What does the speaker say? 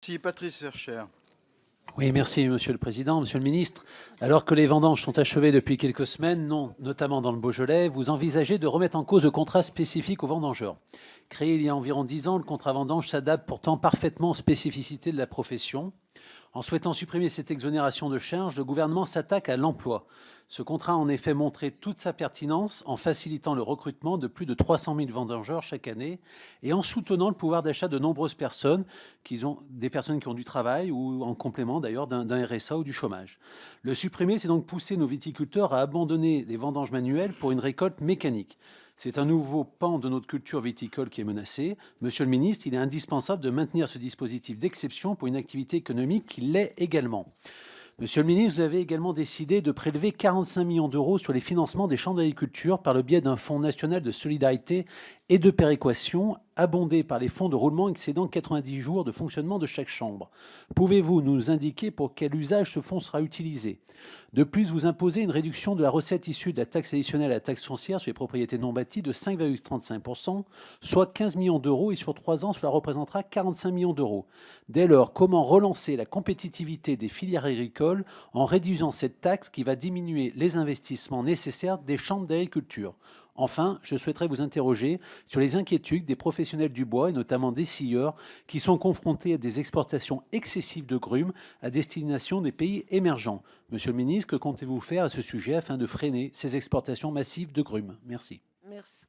Merci. Patrice Vercher. Oui, merci Monsieur le Président. Monsieur le Ministre, alors que les vendanges sont achevées depuis quelques semaines, notamment dans le Beaujolais, vous envisagez de remettre en cause le contrat spécifique aux vendangeurs. Créé il y a environ 10 ans, le contrat vendange s'adapte pourtant parfaitement aux spécificités de la profession. En souhaitant supprimer cette exonération de charges, le gouvernement s'attaque à l'emploi. Ce contrat a en effet montré toute sa pertinence en facilitant le recrutement de plus de 300 000 vendangeurs chaque année et en soutenant le pouvoir d'achat de nombreuses personnes, des personnes qui ont du travail ou en complément d'ailleurs d'un RSA ou du chômage. Le supprimer, c'est donc pousser nos viticulteurs à abandonner les vendanges manuelles pour une récolte mécanique. C'est un nouveau pan de notre culture viticole qui est menacé. Monsieur le ministre, il est indispensable de maintenir ce dispositif d'exception pour une activité économique qui l'est également. Monsieur le ministre, vous avez également décidé de prélever 45 millions d'euros sur les financements des chambres d'agriculture par le biais d'un fonds national de solidarité et de péréquation, abondé par les fonds de roulement excédant 90 jours de fonctionnement de chaque chambre. Pouvez-vous nous indiquer pour quel usage ce fonds sera utilisé? De plus, vous imposez une réduction de la recette issue de la taxe additionnelle à la taxe foncière sur les propriétés non bâties de 5,35%, soit 15 millions d'euros, et sur 3 ans, cela représentera 45 millions d'euros. Dès lors, comment relancer la compétitivité des filières agricoles en réduisant cette taxe qui va diminuer les investissements nécessaires des chambres d'agriculture? Enfin, je souhaiterais vous interroger sur les inquiétudes des professionnels du bois, et notamment des scieurs, qui sont confrontés à des exportations excessives de grumes à destination des pays émergents. Monsieur le ministre, que comptez-vous faire à ce sujet afin de freiner ces exportations massives de grumes? Merci. Merci.